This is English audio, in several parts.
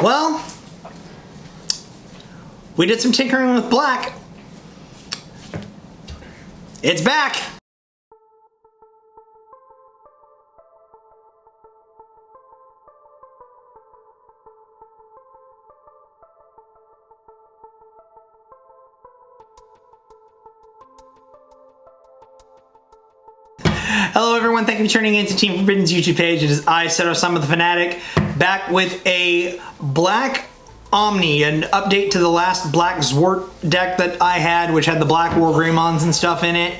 Well, we did some tinkering with black. It's back. Hello everyone, thank you for tuning in to Team Forbidden's YouTube page. It is I, Seto-sama the Fanatic, back with a black Omni, an update to the last black Zwart deck that I had, which had the black Wargreymons and stuff in it.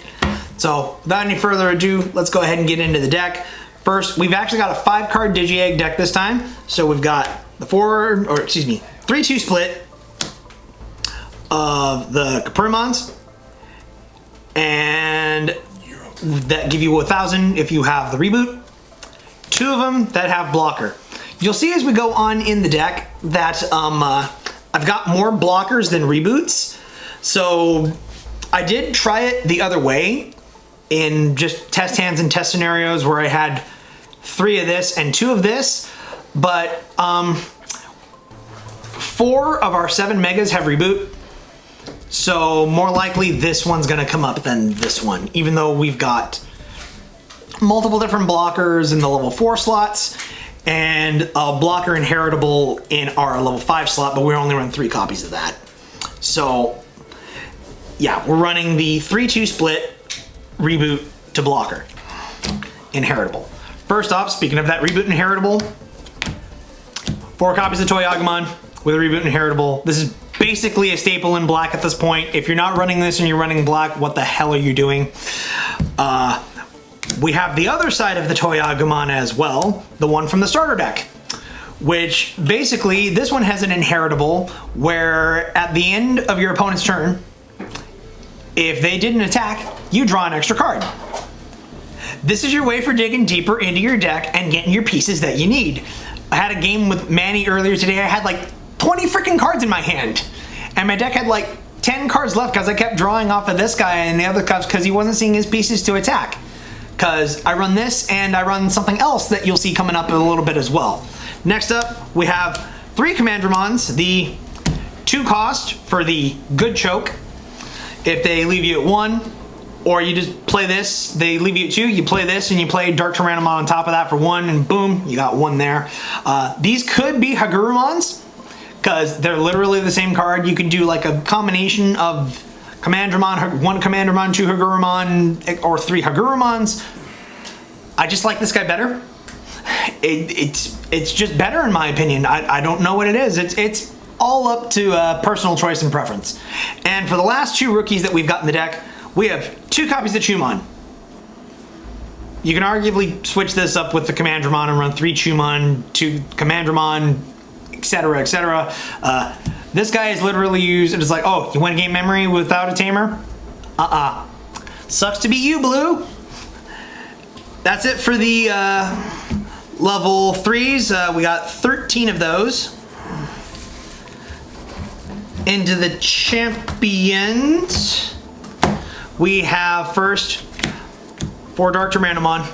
So, without any further ado, let's go ahead and get into the deck. First, we've actually got a 5-card Digi-Egg deck this time. So we've got the 3-2 split of the Caprimons, and that give you 1,000 if you have the reboot. 2 of them that have blocker. You'll see as we go on in the deck that I've got more blockers than reboots. So I did try it the other way in just test hands and test scenarios where I had 3 of this and 2 of this, but 4 of our 7 megas have reboot. So more likely this one's gonna come up than this one, even though we've got multiple different blockers in the level 4 slots and a blocker inheritable in our level 5 slot, but we only run 3 copies of that. So yeah, we're running the 3-2 split reboot to blocker inheritable. First off, speaking of that reboot inheritable, 4 copies of Toy-Agumon with a reboot inheritable. This is basically a staple in black at this point. If you're not running this and you're running black, what the hell are you doing? We have the other side of the Toy-Agumon as well, the one from the starter deck, which basically, this one has an inheritable where at the end of your opponent's turn, if they didn't attack, you draw an extra card. This is your way for digging deeper into your deck and getting your pieces that you need. I had a game with Manny earlier today. I had like 20 freaking cards in my hand, and my deck had like 10 cards left because I kept drawing off of this guy and the other cups because he wasn't seeing his pieces to attack. Because I run this and I run something else that you'll see coming up in a little bit as well. Next up, we have 3 Commandramons, the 2 cost for the good choke. If they leave you at 1, or you just play this, they leave you at 2, you play this and you play Dark Tyrannomon on top of that for 1, and boom, you got 1 there. These could be Hagurumons, because they're literally the same card. You could do like a combination of Commandramon, 1 Commandramon, 2 Hagurumon, or 3 Hagurumons. I just like this guy better. It's just better in my opinion. I don't know what it is. It's all up to personal choice and preference. And for the last 2 rookies that we've got in the deck, we have 2 copies of Chumon. You can arguably switch this up with the Commandramon and run 3 Chumon, 2 Commandramon, etc., etc. This guy is literally used, it's like, oh, you want to gain memory without a tamer? Sucks to be you, Blue. That's it for the level 3s. We got 13 of those. Into the champions, we have first 4 Dark Tyrannomon.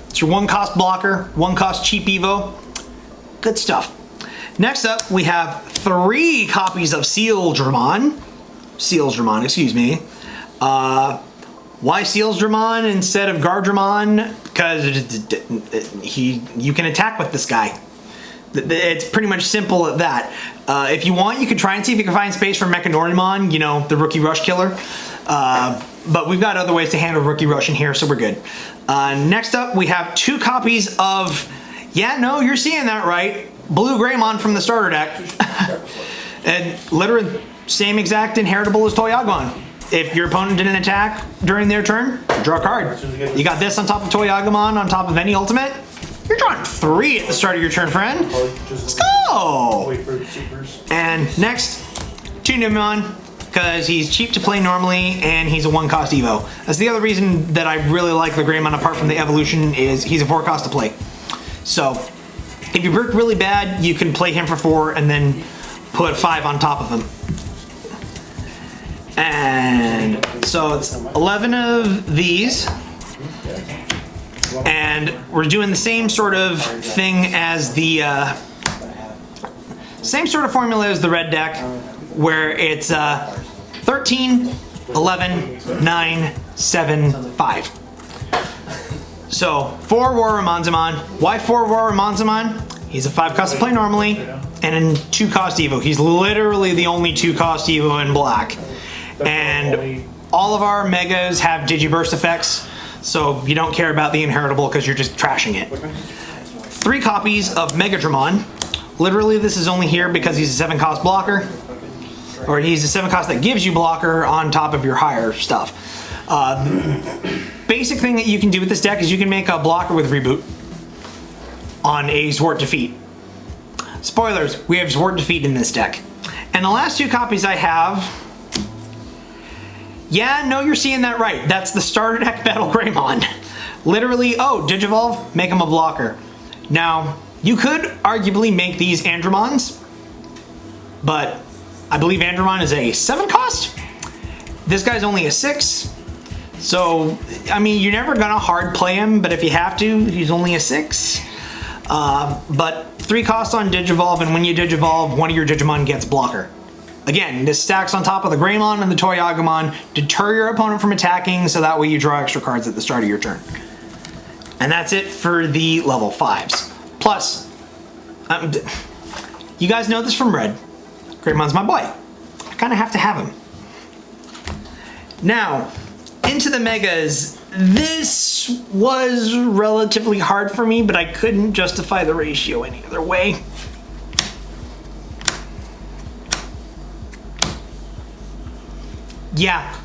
It's your 1 cost blocker, 1 cost cheap Evo. Good stuff. Next up, we have 3 copies of Sealdramon. Excuse me. Why Sealdramon instead of Gardramon? Because you can attack with this guy. It's pretty much simple at that. If you want, you could try and see if you can find space for Mechanorimon, you know, the Rookie Rush killer. But we've got other ways to handle Rookie Rush in here, so we're good. Next up, we have 2 copies of, yeah, no, you're seeing that right, Blue Greymon from the starter deck. And literally same exact inheritable as Toy-Agumon. If your opponent didn't attack during their turn, draw a card. You got this on top of Toy-Agumon, on top of any ultimate. You're drawing 3 at the start of your turn, friend. Let's go! And next, Chunimon, because he's cheap to play normally and he's a 1 cost Evo. That's the other reason that I really like the Greymon apart from the evolution, is he's a 4 cost to play. So if you brick really bad, you can play him for 4 and then put 5 on top of him. And so it's 11 of these. And we're doing the same sort of thing as the Same sort of formula as the red deck, where it's 13, 11, 9, 7, 5. So 4 War Ramonzamon. Why 4 War Ramonzamon? He's a 5 cost to play normally, and in 2 cost Evo. He's literally the only 2 cost Evo in black. And all of our megas have Digiburst effects, so you don't care about the inheritable because you're just trashing it. 3 copies of Megadramon. Literally this is only here because he's a 7 cost blocker, or he's a 7 cost that gives you blocker on top of your higher stuff. Basic thing that you can do with this deck is you can make a blocker with Reboot on a Zwart Defeat. Spoilers, we have Zwart Defeat in this deck. And the last 2 copies I have, yeah, no, you're seeing that right. That's the starter deck Battle Greymon. Literally, oh, Digivolve, make him a blocker. Now, you could arguably make these Andromons, but I believe Andromon is a 7 cost. This guy's only a 6. So, I mean, you're never gonna hard play him, but if you have to, he's only a 6. But 3 costs on Digivolve, and when you Digivolve, one of your Digimon gets blocker. Again, this stacks on top of the Greymon and the Toy Agumon, deter your opponent from attacking, so that way you draw extra cards at the start of your turn. And that's it for the level 5s. Plus, you guys know this from Red. Greymon's my boy. I kind of have to have him. Now, into the Megas. This was relatively hard for me, but I couldn't justify the ratio any other way. Yeah,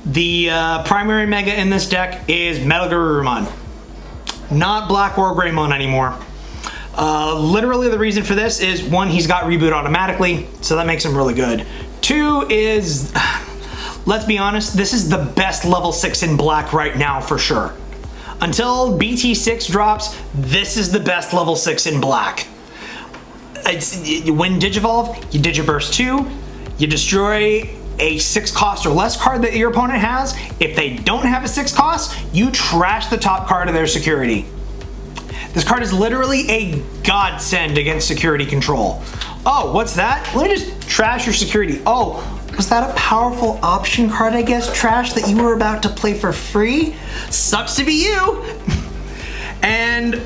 the primary Mega in this deck is Metal Garurumon. Not Black War Greymon anymore. Literally the reason for this is 1, he's got Reboot automatically, so that makes him really good. 2 is, let's be honest, this is the best level 6 in black right now for sure. Until BT6 drops, this is the best level 6 in black. When Digivolve, you Digiburst 2, you destroy a 6 cost or less card that your opponent has. If they don't have a 6 cost, you trash the top card of their security. This card is literally a godsend against security control. Oh, what's that? Let me just trash your security. Oh, was that a powerful option card, I guess, trash, that you were about to play for free? Sucks to be you. And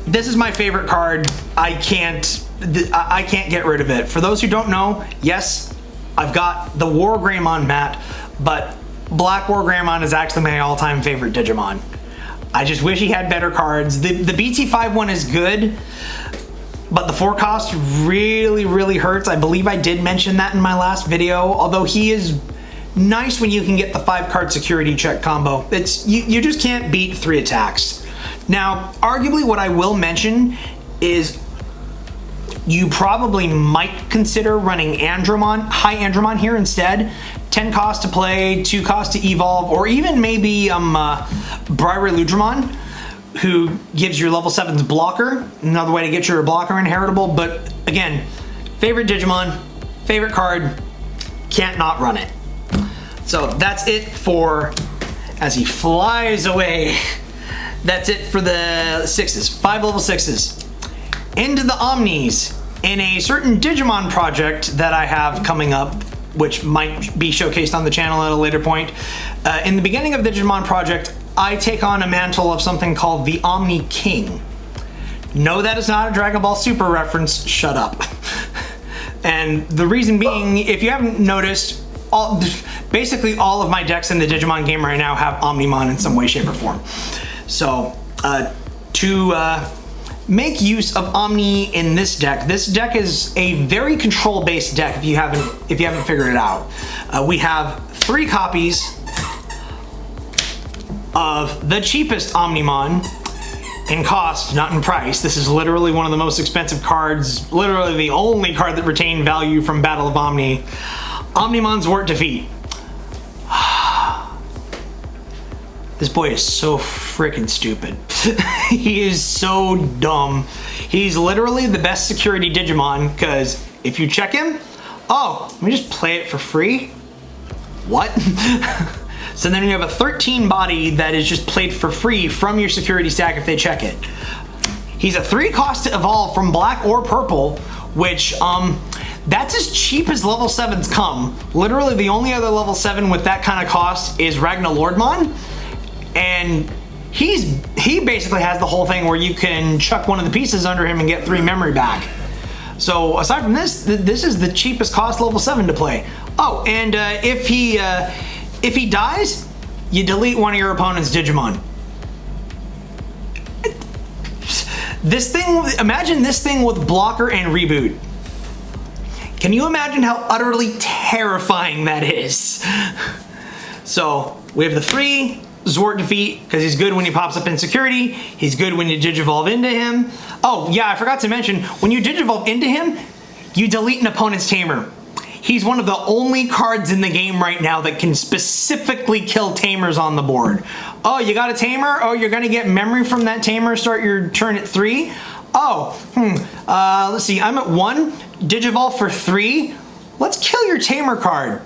this is my favorite card. I can't get rid of it. For those who don't know, yes, I've got the War Greymon mat, but Black War Greymon is actually my all-time favorite Digimon. I just wish he had better cards. The BT5 one is good, but the 4 cost really, really hurts. I believe I did mention that in my last video, although he is nice when you can get the 5 card security check combo. You just can't beat 3 attacks. Now, arguably what I will mention is you probably might consider running Andromon, High Andromon here instead. 10 cost to play, 2 cost to evolve, or even maybe Briary Ludramon, who gives your level 7s blocker. Another way to get your blocker inheritable, but again, favorite Digimon, favorite card, can't not run it. So that's it for, as he flies away, that's it for the 6s, 5 level 6s. Into the Omnis, in a certain Digimon project that I have coming up, which might be showcased on the channel at a later point. In the beginning of the Digimon project, I take on a mantle of something called the Omni King. No, that is not a Dragon Ball Super reference, shut up. And the reason being, if you haven't noticed, basically all of my decks in the Digimon game right now have Omnimon in some way, shape, or form. So, to make use of Omni in this deck is a very control-based deck if you haven't figured it out. We have 3 copies of the cheapest Omnimon in cost, not in price. This is literally one of the most expensive cards, literally the only card that retained value from Battle of Omni. Omnimon's Zwart Defeat. This boy is so freaking stupid. He is so dumb. He's literally the best security Digimon, because if you check him, oh, let me just play it for free? What? So then you have a 13 body that is just played for free from your security stack if they check it. He's a 3 cost to evolve from black or purple which that's as cheap as level 7s come. Literally the only other level 7 with that kind of cost is Ragnar Lordmon, and he basically has the whole thing where you can chuck one of the pieces under him and get 3 memory back. So aside from this, this is the cheapest cost level 7 to play. Oh, and if he dies, you delete one of your opponent's Digimon. This thing, imagine this thing with blocker and reboot. Can you imagine how utterly terrifying that is? So we have the 3 Zwart defeat, because he's good when he pops up in security. He's good when you Digivolve into him. Oh yeah, I forgot to mention, when you Digivolve into him, you delete an opponent's Tamer. He's one of the only cards in the game right now that can specifically kill Tamers on the board. Oh, you got a Tamer? Oh, you're gonna get memory from that Tamer, start your turn at 3? Oh, let's see, I'm at 1, Digivolve for 3. Let's kill your Tamer card.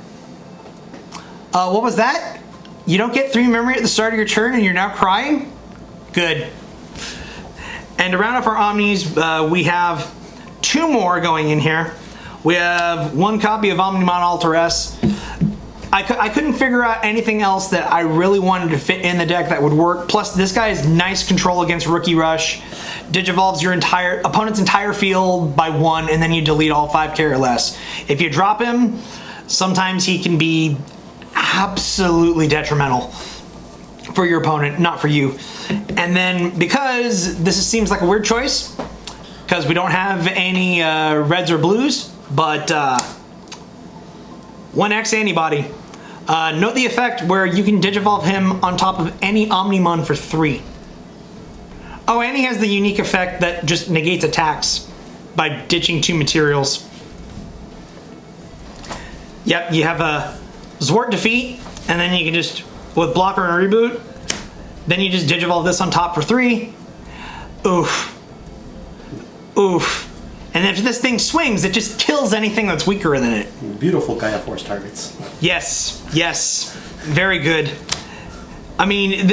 What was that? You don't get 3 memory at the start of your turn and you're now crying? Good. And to round off our Omnis, we have 2 more going in here. We have 1 copy of Omnimon Alter S. I couldn't figure out anything else that I really wanted to fit in the deck that would work. Plus, this guy is nice control against Rookie Rush. Digivolves your opponent's entire field by 1, and then you delete all 5 or less. If you drop him, sometimes he can be absolutely detrimental for your opponent, not for you. And then, because this seems like a weird choice, because we don't have any reds or blues, but 1X antibody. Note the effect where you can Digivolve him on top of any Omnimon for 3. Oh, and he has the unique effect that just negates attacks by ditching 2 materials. Yep, you have a Zwart defeat, and then you can just, with blocker and reboot, then you just Digivolve this on top for 3. Oof. Oof. And if this thing swings, it just kills anything that's weaker than it. Beautiful Gaia Force targets. Yes, yes. Very good. I mean,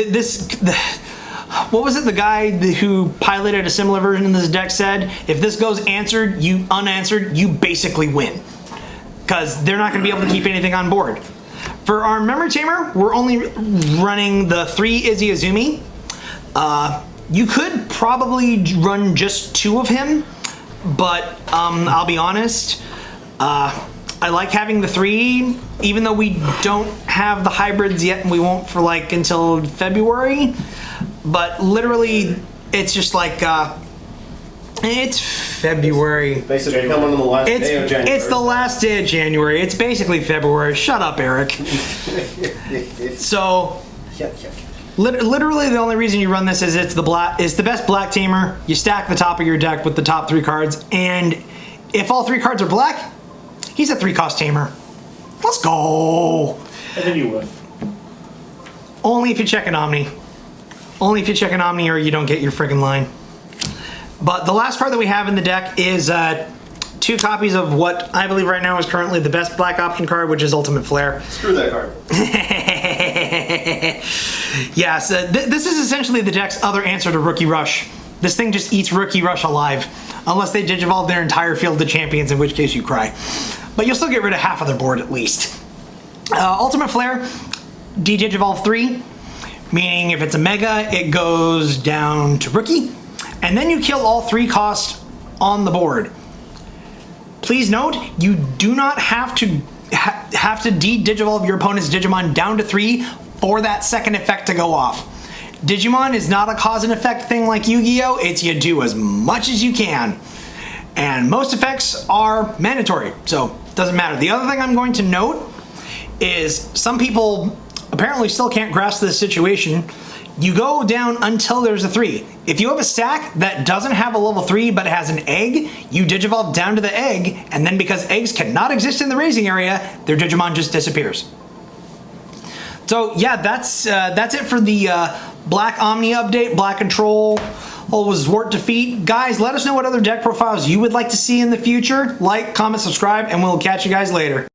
what was it the guy who piloted a similar version of this deck said? If this goes unanswered, you basically win. Because they're not going to be able to keep anything on board. For our Memory Tamer, we're only running the 3 Izzy Azumi. You could probably run just 2 of him, but I'll be honest, I like having the 3, even though we don't have the hybrids yet, and we won't for like until February. But literally, it's just like, it's February. Basically coming on the last day of January. It's the last day of January. It's basically February. Shut up, Eric. So, literally the only reason you run this is it's the best black tamer. You stack the top of your deck with the top 3 cards, and if all 3 cards are black, he's a 3-cost tamer. Let's go. And then you win. Only if you check an Omni. Only if you check an Omni or you don't get your friggin' line. But the last card that we have in the deck is 2 copies of what I believe right now is currently the best black option card, which is Ultimate Flare. Screw that card. Yeah, so this is essentially the deck's other answer to Rookie Rush. This thing just eats Rookie Rush alive, unless they Digivolve their entire field to champions, in which case you cry. But you'll still get rid of half of their board at least. Ultimate Flare, de-Digivolve 3, meaning if it's a Mega, it goes down to Rookie. And then you kill all 3 costs on the board. Please note, you do not have to de-Digivolve your opponent's Digimon down to 3 for that second effect to go off. Digimon is not a cause and effect thing like Yu-Gi-Oh! It's you do as much as you can. And most effects are mandatory, so it doesn't matter. The other thing I'm going to note is some people apparently still can't grasp this situation. You go down until there's a 3. If you have a stack that doesn't have a level 3 but it has an egg, you Digivolve down to the egg, and then because eggs cannot exist in the raising area, their Digimon just disappears. So yeah, that's it for the Black Omni update, Black Control, Zwart defeat. Guys, let us know what other deck profiles you would like to see in the future. Like, comment, subscribe, and we'll catch you guys later.